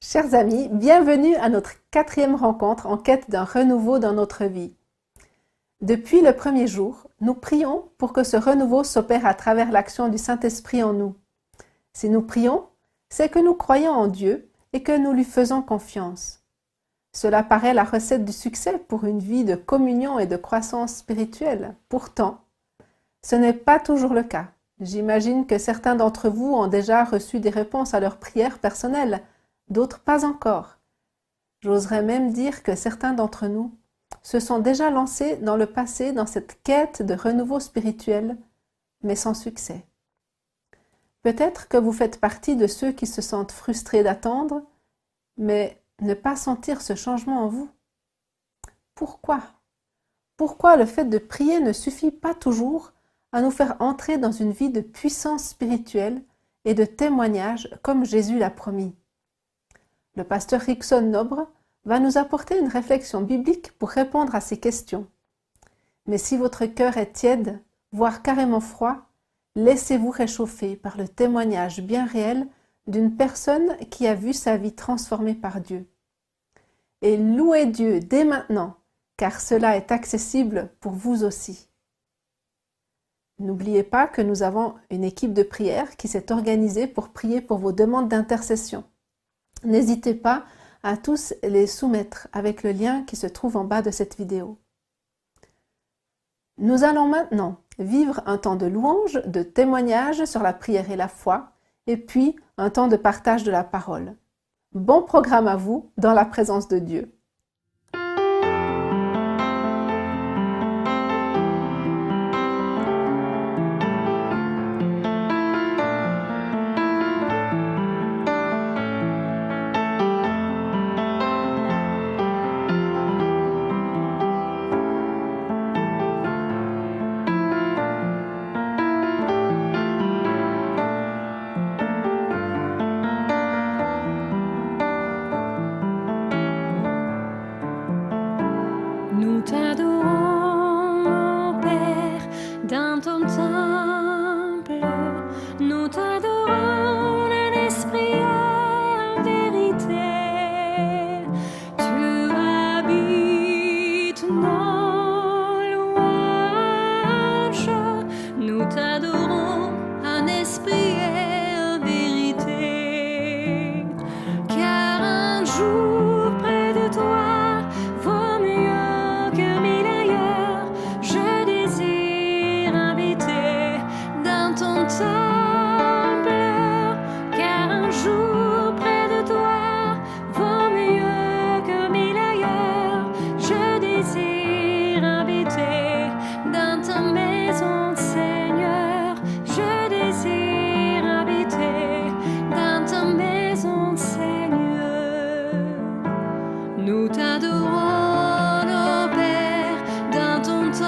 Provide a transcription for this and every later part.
Chers amis, bienvenue à notre 4e rencontre en quête d'un renouveau dans notre vie. Depuis le premier jour, nous prions pour que ce renouveau s'opère à travers l'action du Saint-Esprit en nous. Si nous prions, c'est que nous croyons en Dieu et que nous lui faisons confiance. Cela paraît la recette du succès pour une vie de communion et de croissance spirituelle. Pourtant, ce n'est pas toujours le cas. J'imagine que certains d'entre vous ont déjà reçu des réponses à leurs prières personnelles, d'autres pas encore. J'oserais même dire que certains d'entre nous se sont déjà lancés dans le passé dans cette quête de renouveau spirituel, mais sans succès. Peut-être que vous faites partie de ceux qui se sentent frustrés d'attendre, mais ne pas sentir ce changement en vous. Pourquoi? Pourquoi le fait de prier ne suffit pas toujours à nous faire entrer dans une vie de puissance spirituelle et de témoignage comme Jésus l'a promis? Le pasteur Rickson Nobre va nous apporter une réflexion biblique pour répondre à ces questions. Mais si votre cœur est tiède, voire carrément froid, laissez-vous réchauffer par le témoignage bien réel d'une personne qui a vu sa vie transformée par Dieu. Et louez Dieu dès maintenant, car cela est accessible pour vous aussi. N'oubliez pas que nous avons une équipe de prière qui s'est organisée pour prier pour vos demandes d'intercession. N'hésitez pas à tous les soumettre avec le lien qui se trouve en bas de cette vidéo. Nous allons maintenant vivre un temps de louange, de témoignage sur la prière et la foi, et puis un temps de partage de la parole. Bon programme à vous dans la présence de Dieu. Nous t'adorons, ô Père, dans ton temple. Nous t'adorons en esprit et en vérité. Tu habites nos louanges. Nous t'adorons en esprit et en vérité. Car un jour près de toi vaut mieux que mille ailleurs. Je désire habiter dans ton temple, car un jour près de toi vaut mieux que mille ailleurs. Je désire habiter dans ta maison, Seigneur. Je désire habiter dans ta maison, Seigneur. Nous t'adorons, ô Père, dans ton temple.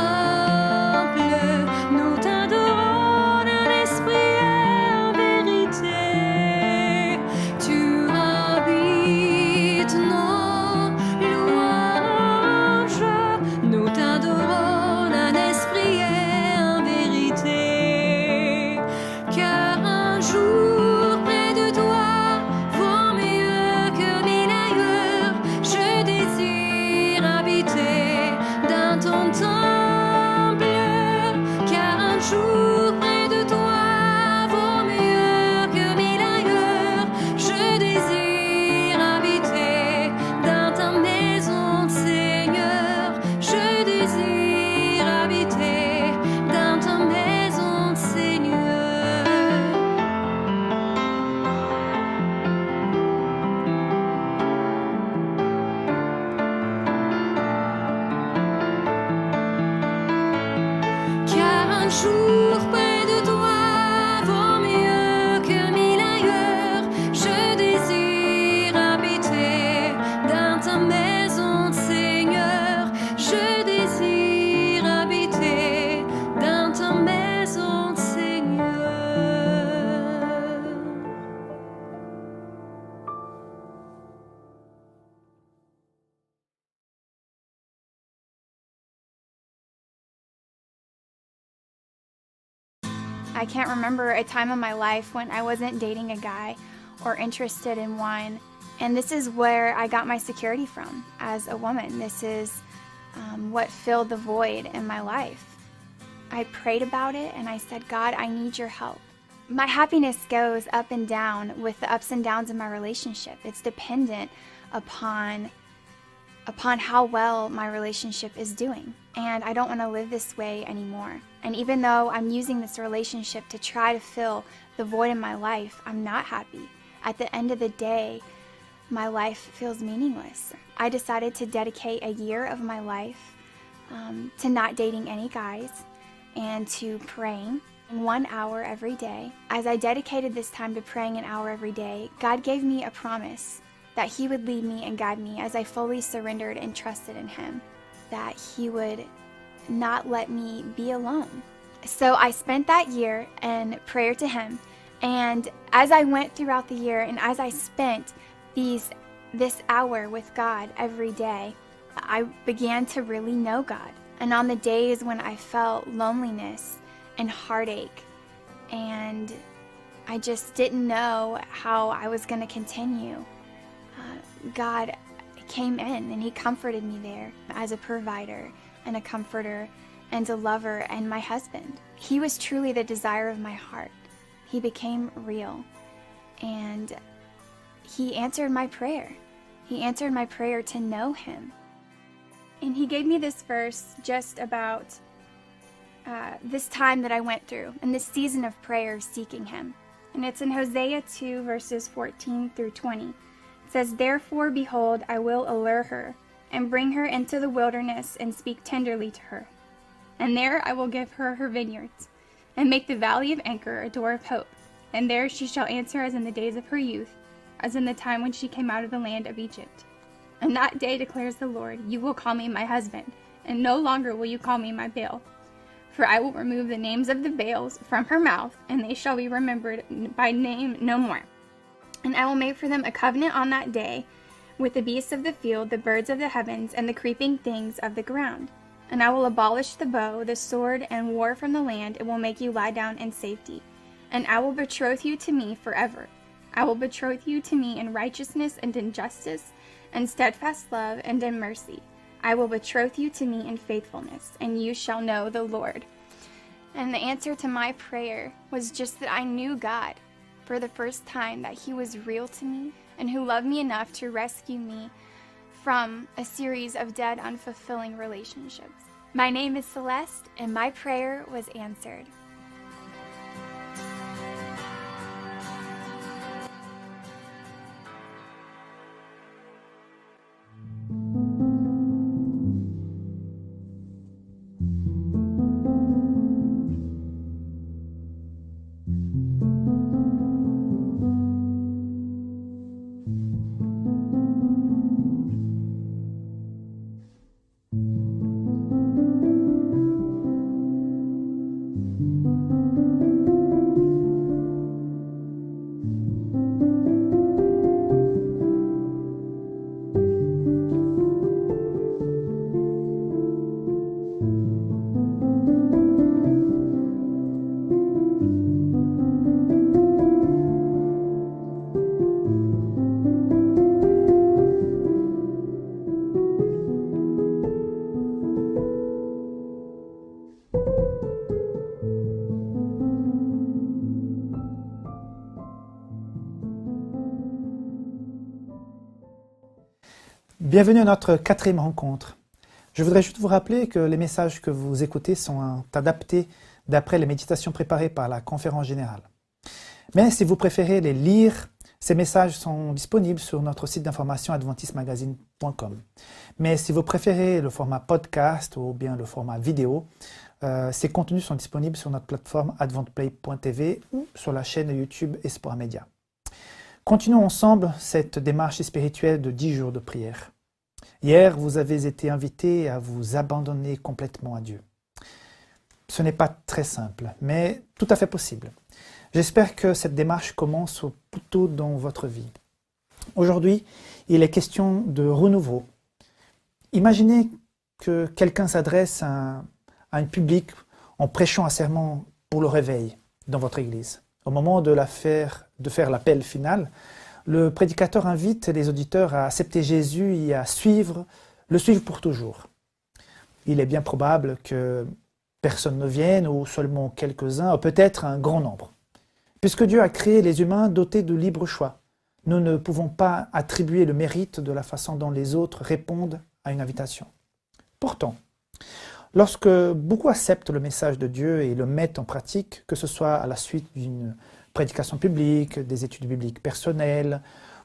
Nous t'adorons en esprit et en vérité. Tu habites nos louanges. Nous t'adorons en esprit et en vérité. Car un jour près de toi vaut mieux que mille ailleurs. Je désire habiter dans ton temple, car un jour près de toi vaut mieux que mille ailleurs. Je désire habiter dans ta maison, Seigneur. Je désire habiter dans ta maison, Seigneur. Car un jour près de toi vaut mieux que mille ailleurs. Je désire habiter dans ta maison, Seigneur. Je désire habiter dans ta maison, Seigneur. I can't remember a time in my life when I wasn't dating a guy or interested in one. And this is where I got my security from as a woman. This is what filled the void in my life. I prayed about it and I said, God, I need your help. My happiness goes up and down with the ups and downs of my relationship. It's dependent upon how well my relationship is doing. And I don't want to live this way anymore. And even though I'm using this relationship to try to fill the void in my life, I'm not happy. At the end of the day, my life feels meaningless. I decided to dedicate a year of my life to not dating any guys and to praying 1 hour every day. As I dedicated this time to praying an hour every day, God gave me a promise that He would lead me and guide me as I fully surrendered and trusted in Him, that He would not let me be alone. So I spent that year in prayer to Him, and as I went throughout the year and as I spent this hour with God every day, I began to really know God. And on the days when I felt loneliness and heartache and I just didn't know how I was going to continue, God came in and He comforted me there as a provider and a comforter and a lover and my husband. He was truly the desire of my heart. He became real and He answered my prayer. He answered my prayer to know Him. And He gave me this verse just about this time that I went through and this season of prayer seeking Him. And it's in Hosea 2 verses 14 through 20. It says, "Therefore, behold, I will allure her and bring her into the wilderness and speak tenderly to her. And there I will give her her vineyards and make the valley of Achor a door of hope. And there she shall answer as in the days of her youth, as in the time when she came out of the land of Egypt. In that day, declares the Lord, you will call me my husband, and no longer will you call me my Baal. For I will remove the names of the Baals from her mouth, and they shall be remembered by name no more. And I will make for them a covenant on that day with the beasts of the field, the birds of the heavens, and the creeping things of the ground. And I will abolish the bow, the sword, and war from the land, and will make you lie down in safety. And I will betroth you to me forever. I will betroth you to me in righteousness and in justice, and steadfast love and in mercy. I will betroth you to me in faithfulness, and you shall know the Lord." And the answer to my prayer was just that I knew God for the first time, that He was real to me and who loved me enough to rescue me from a series of dead, unfulfilling relationships. My name is Celeste, and my prayer was answered. Bienvenue à notre 4e rencontre. Je voudrais juste vous rappeler que les messages que vous écoutez sont adaptés d'après les méditations préparées par la conférence générale. Mais si vous préférez les lire, ces messages sont disponibles sur notre site d'information adventistmagazine.com. Mais si vous préférez le format podcast ou bien le format vidéo, ces contenus sont disponibles sur notre plateforme adventplay.tv ou sur la chaîne YouTube Espoir Média. Continuons ensemble cette démarche spirituelle de 10 jours de prière. Hier, vous avez été invités à vous abandonner complètement à Dieu. Ce n'est pas très simple, mais tout à fait possible. J'espère que cette démarche commence plus tôt dans votre vie. Aujourd'hui, il est question de renouveau. Imaginez que quelqu'un s'adresse à un public en prêchant un sermon pour le réveil dans votre église. Au moment de faire l'appel final, le prédicateur invite les auditeurs à accepter Jésus et à le suivre pour toujours. Il est bien probable que personne ne vienne, ou seulement quelques-uns, ou peut-être un grand nombre. Puisque Dieu a créé les humains dotés de libre choix, nous ne pouvons pas attribuer le mérite de la façon dont les autres répondent à une invitation. Pourtant, lorsque beaucoup acceptent le message de Dieu et le mettent en pratique, que ce soit à la suite d'une prédication publique, des études bibliques personnelles,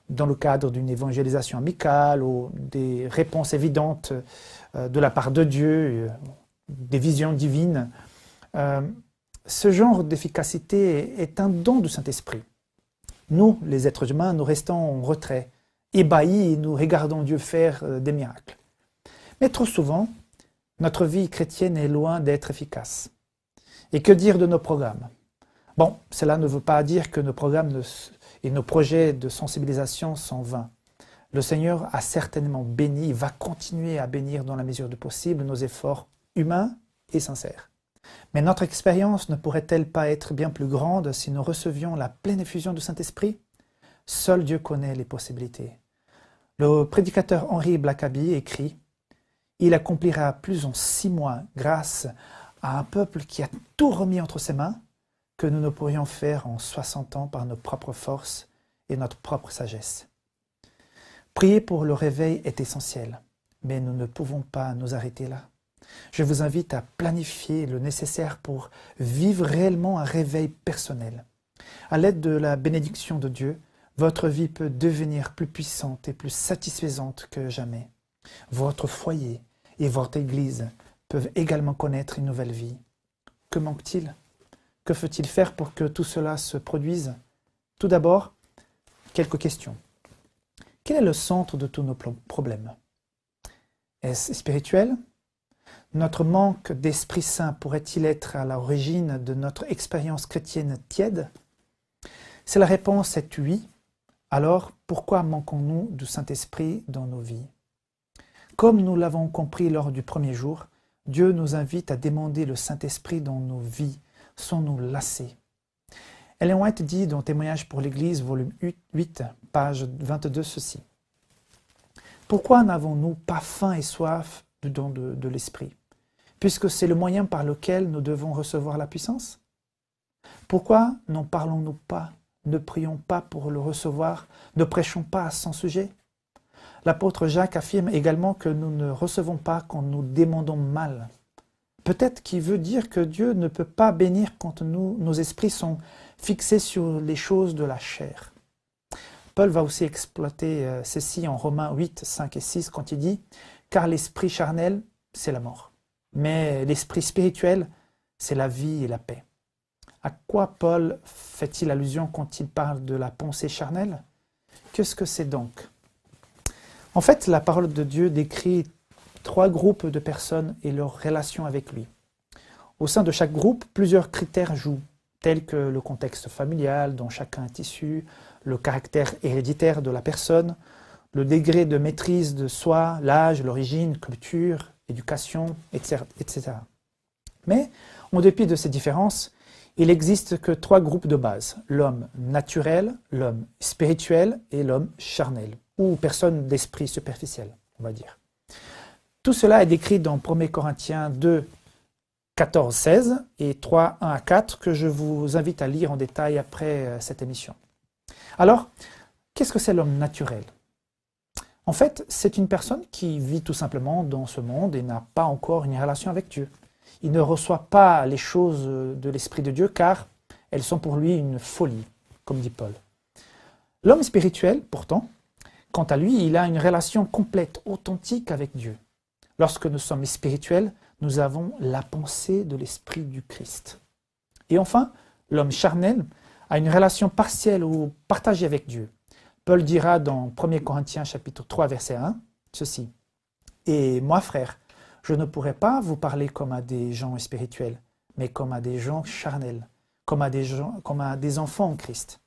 dans le cadre d'une évangélisation amicale ou des réponses évidentes de la part de Dieu, des visions divines, ce genre d'efficacité est un don du Saint-Esprit. Nous, les êtres humains, nous restons en retrait, ébahis et nous regardons Dieu faire des miracles. Mais trop souvent, notre vie chrétienne est loin d'être efficace. Et que dire de nos programmes? Bon, cela ne veut pas dire que nos programmes et nos projets de sensibilisation sont vains. Le Seigneur a certainement béni, va continuer à bénir dans la mesure du possible nos efforts humains et sincères. Mais notre expérience ne pourrait-elle pas être bien plus grande si nous recevions la pleine effusion du Saint-Esprit? Seul Dieu connaît les possibilités. Le prédicateur Henri Blackaby écrit « Il accomplira plus en 6 mois grâce à un peuple qui a tout remis entre ses mains que nous ne pourrions faire en 60 ans par nos propres forces et notre propre sagesse. » Prier pour le réveil est essentiel, mais nous ne pouvons pas nous arrêter là. Je vous invite à planifier le nécessaire pour vivre réellement un réveil personnel. À l'aide de la bénédiction de Dieu, votre vie peut devenir plus puissante et plus satisfaisante que jamais. Votre foyer et votre Église peuvent également connaître une nouvelle vie. Que manque-t-il? Que faut-il faire pour que tout cela se produise? Tout d'abord, quelques questions. Quel est le centre de tous nos problèmes? Est-ce spirituel? Notre manque d'Esprit Saint pourrait-il être à l'origine de notre expérience chrétienne tiède? Si la réponse est oui, alors pourquoi manquons-nous du Saint-Esprit dans nos vies? Comme nous l'avons compris lors du premier jour, Dieu nous invite à demander le Saint-Esprit dans nos vies, sans nous lasser. Ellen White dit dans Témoignage pour l'Église, volume 8, page 22, ceci. Pourquoi n'avons-nous pas faim et soif du don de l'Esprit, puisque c'est le moyen par lequel nous devons recevoir la puissance? Pourquoi n'en parlons-nous pas, ne prions pas pour le recevoir, ne prêchons pas à son sujet? L'apôtre Jacques affirme également que nous ne recevons pas quand nous demandons mal. Peut-être qu'il veut dire que Dieu ne peut pas bénir quand nos esprits sont fixés sur les choses de la chair. Paul va aussi exploiter ceci en Romains 8, 5 et 6 quand il dit « Car l'esprit charnel, c'est la mort, mais l'esprit spirituel, c'est la vie et la paix. » À quoi Paul fait-il allusion quand il parle de la pensée charnelle? Qu'est-ce que c'est donc? En fait, la parole de Dieu décrit 3 groupes de personnes et leur relation avec lui. Au sein de chaque groupe, plusieurs critères jouent, tels que le contexte familial dont chacun est issu, le caractère héréditaire de la personne, le degré de maîtrise de soi, l'âge, l'origine, culture, éducation, etc., etc. Mais, en dépit de ces différences, il n'existe que 3 groupes de base, l'homme naturel, l'homme spirituel et l'homme charnel, ou personne d'esprit superficiel, on va dire. Tout cela est décrit dans 1 Corinthiens 2, 14, 16 et 3, 1 à 4 que je vous invite à lire en détail après cette émission. Alors, qu'est-ce que c'est l'homme naturel? En fait, c'est une personne qui vit tout simplement dans ce monde et n'a pas encore une relation avec Dieu. Il ne reçoit pas les choses de l'Esprit de Dieu car elles sont pour lui une folie, comme dit Paul. L'homme spirituel, pourtant, quant à lui, il a une relation complète, authentique avec Dieu. Lorsque nous sommes spirituels, nous avons la pensée de l'Esprit du Christ. Et enfin, l'homme charnel a une relation partielle ou partagée avec Dieu. Paul dira dans 1 Corinthiens chapitre 3, verset 1, ceci. « Et moi, frère, je ne pourrais pas vous parler comme à des gens spirituels, mais comme à des gens charnels, comme à des enfants en Christ. »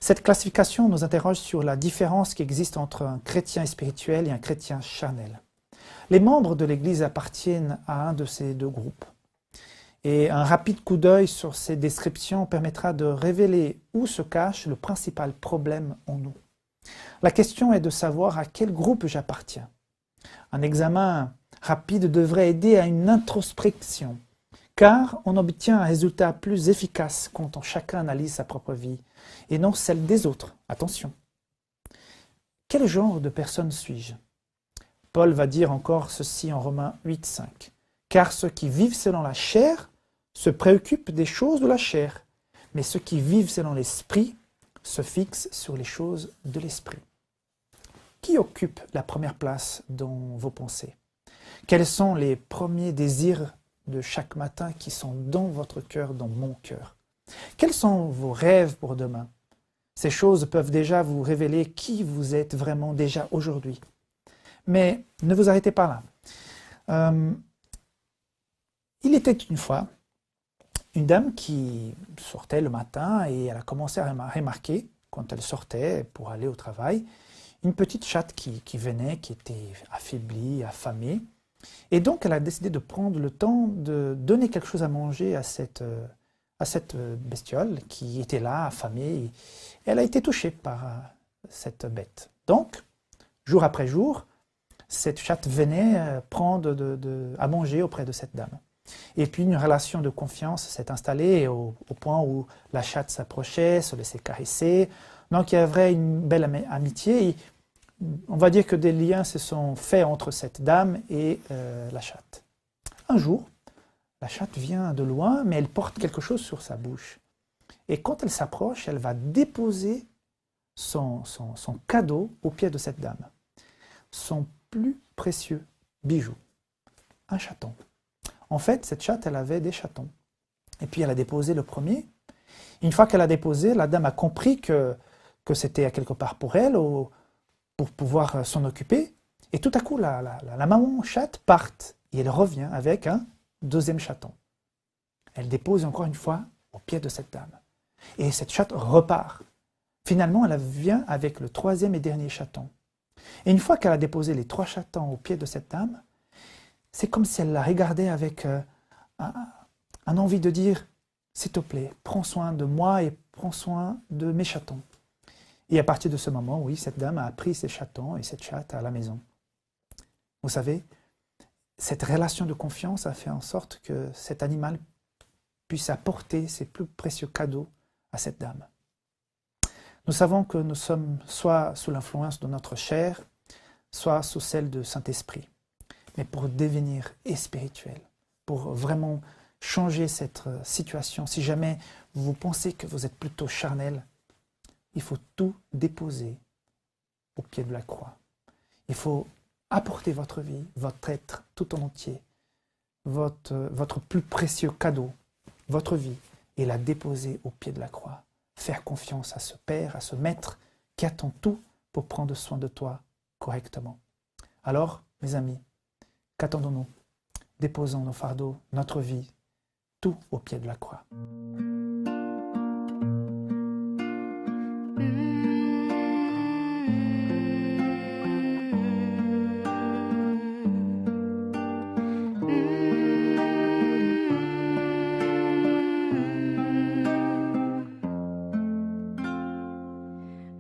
Cette classification nous interroge sur la différence qui existe entre un chrétien spirituel et un chrétien charnel. Les membres de l'Église appartiennent à un de ces 2 groupes. Et un rapide coup d'œil sur ces descriptions permettra de révéler où se cache le principal problème en nous. La question est de savoir à quel groupe j'appartiens. Un examen rapide devrait aider à une introspection, car on obtient un résultat plus efficace quand chacun analyse sa propre vie, et non celle des autres. Attention. Quel genre de personne suis-je? Paul va dire encore ceci en Romains 8,5. « Car ceux qui vivent selon la chair se préoccupent des choses de la chair, mais ceux qui vivent selon l'esprit se fixent sur les choses de l'esprit. » Qui occupe la première place dans vos pensées? Quels sont les premiers désirs de chaque matin qui sont dans votre cœur, dans mon cœur? Quels sont vos rêves pour demain? Ces choses peuvent déjà vous révéler qui vous êtes vraiment déjà aujourd'hui. Mais ne vous arrêtez pas là. Il était une fois une dame qui sortait le matin et elle a commencé à remarquer, quand elle sortait pour aller au travail, une petite chatte qui venait, qui était affaiblie, affamée. Et donc elle a décidé de prendre le temps de donner quelque chose à manger à cette bestiole qui était là, affamée. Et elle a été touchée par cette bête. Donc, jour après jour, cette chatte venait prendre à manger auprès de cette dame. Et puis une relation de confiance s'est installée au point où la chatte s'approchait, se laissait caresser. Donc il y avait une belle amitié. Et on va dire que des liens se sont faits entre cette dame et la chatte. Un jour, la chatte vient de loin, mais elle porte quelque chose sur sa bouche. Et quand elle s'approche, elle va déposer son cadeau au pied de cette dame. Son plus précieux bijou, un chaton. En fait, cette chatte, elle avait des chatons. Et puis elle a déposé le premier. Une fois qu'elle a déposé, la dame a compris que c'était quelque part pour elle, pour pouvoir s'en occuper. Et tout à coup, la maman chatte part et elle revient avec un deuxième chaton. Elle dépose encore une fois au pied de cette dame. Et cette chatte repart. Finalement, elle vient avec le troisième et dernier chaton. Et une fois qu'elle a déposé les 3 chatons au pied de cette dame, c'est comme si elle la regardait avec un envie de dire « S'il te plaît, prends soin de moi et prends soin de mes chatons. » Et à partir de ce moment, oui, cette dame a pris ses chatons et cette chatte à la maison. Vous savez, cette relation de confiance a fait en sorte que cet animal puisse apporter ses plus précieux cadeaux à cette dame. Nous savons que nous sommes soit sous l'influence de notre chair, soit sous celle du Saint-Esprit. Mais pour devenir spirituel, pour vraiment changer cette situation, si jamais vous pensez que vous êtes plutôt charnel, il faut tout déposer au pied de la croix. Il faut apporter votre vie, votre être tout en entier, votre plus précieux cadeau, votre vie, et la déposer au pied de la croix. Faire confiance à ce Père, à ce Maître qui attend tout pour prendre soin de toi correctement. Alors, mes amis, qu'attendons-nous? Déposons nos fardeaux, notre vie, tout au pied de la croix.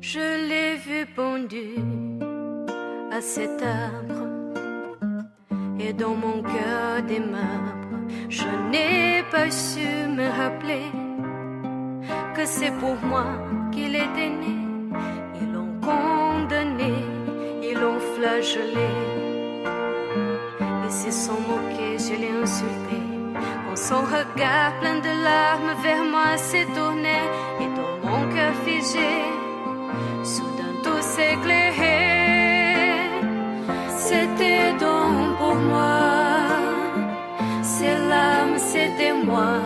Je l'ai vu pendu à cet arbre, et dans mon cœur des marbres, je n'ai pas su me rappeler que c'est pour moi qu'il était né. Ils l'ont condamné, ils l'ont flagellé, ils se sont moqués, je l'ai insulté. Quand son regard plein de larmes vers moi s'est tourné, et dans mon cœur figé, soudain tout s'éclairait. C'était donc pour moi, ces larmes c'était moi.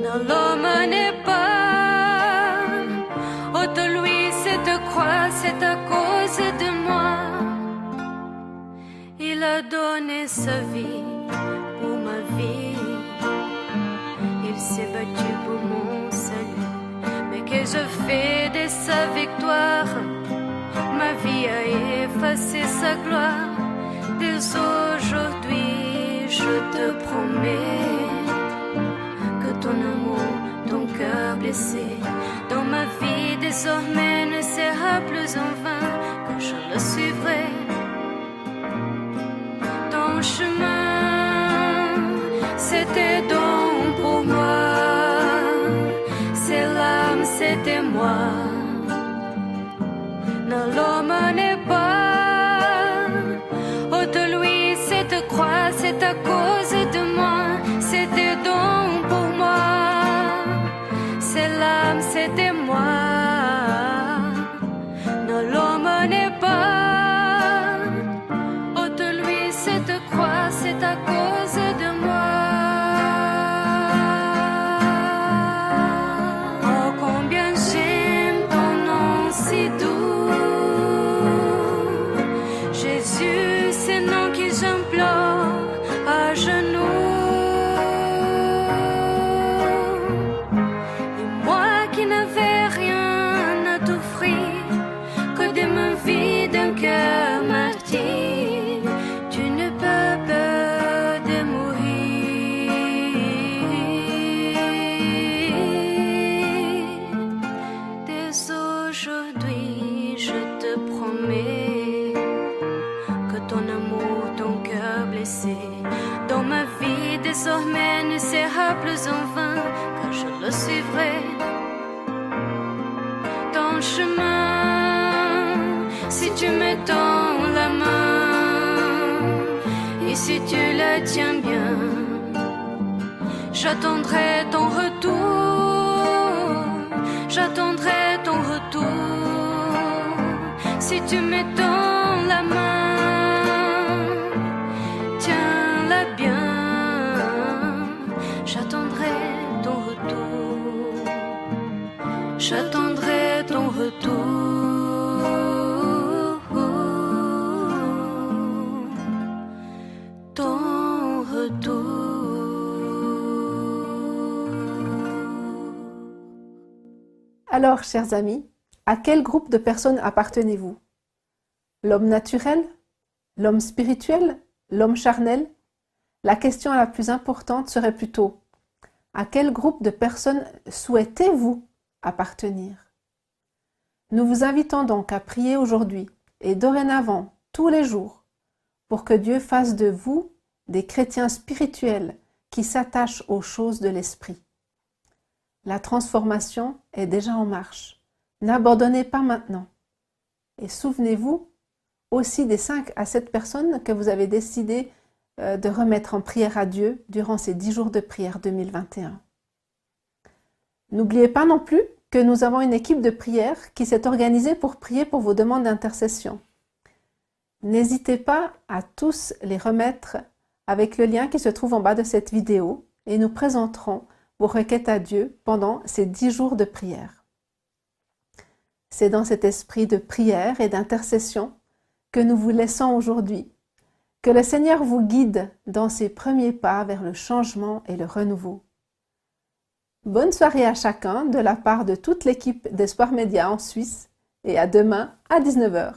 Non, l'homme n'est pas, oh de lui cette croix, c'est à cause de moi. Il a donné sa vie pour ma vie, il s'est battu pour mon salut. Mais que je fais de sa victoire, ma vie a effacé sa gloire. Dès aujourd'hui, je te promets que ton amour, ton cœur blessé, dans ma vie désormais ne sera plus en vain que je le suivrai. Ton chemin, c'était donc pour moi. Ses larmes, c'était moi. Non, l'homme n'est pas. Oh, de lui, cette croix, c'est à cause de moi. C'était donc pour moi. Ses larmes, c'était moi. Non, l'homme n'est pas. Oh, de lui, cette croix, c'est à cause de moi. Oh, combien j'aime ton nom si doux. Jésus, c'est le nom que j'implore à genoux. Et moi qui n'avais rien à t'offrir que de ma vie d'un cœur martyr, tu ne peux pas de mourir. Dès aujourd'hui, je te promets que ton amour, ton cœur blessé, dans ma vie désormais ne sera plus en vain, car je le suivrai. Ton chemin, si tu me tends la main, et si tu la tiens bien, j'attendrai ton retour, j'attendrai ton retour. Si tu me tends la main, tiens-la bien, j'attendrai ton retour, j'attendrai ton retour. Ton retour. Alors, chers amis, à quel groupe de personnes appartenez-vous? L'homme naturel? L'homme spirituel? L'homme charnel? La question la plus importante serait plutôt: à quel groupe de personnes souhaitez-vous appartenir? Nous vous invitons donc à prier aujourd'hui et dorénavant, tous les jours, pour que Dieu fasse de vous des chrétiens spirituels qui s'attachent aux choses de l'esprit. La transformation est déjà en marche. N'abandonnez pas maintenant. Et souvenez-vous aussi des 5 à 7 personnes que vous avez décidé de remettre en prière à Dieu durant ces 10 jours de prière 2021. N'oubliez pas non plus que nous avons une équipe de prière qui s'est organisée pour prier pour vos demandes d'intercession. N'hésitez pas à tous les remettre avec le lien qui se trouve en bas de cette vidéo et nous présenterons vos requêtes à Dieu pendant ces 10 jours de prière. C'est dans cet esprit de prière et d'intercession que nous vous laissons aujourd'hui. Que le Seigneur vous guide dans ses premiers pas vers le changement et le renouveau. Bonne soirée à chacun de la part de toute l'équipe d'Espoir Média en Suisse et à demain à 19 h.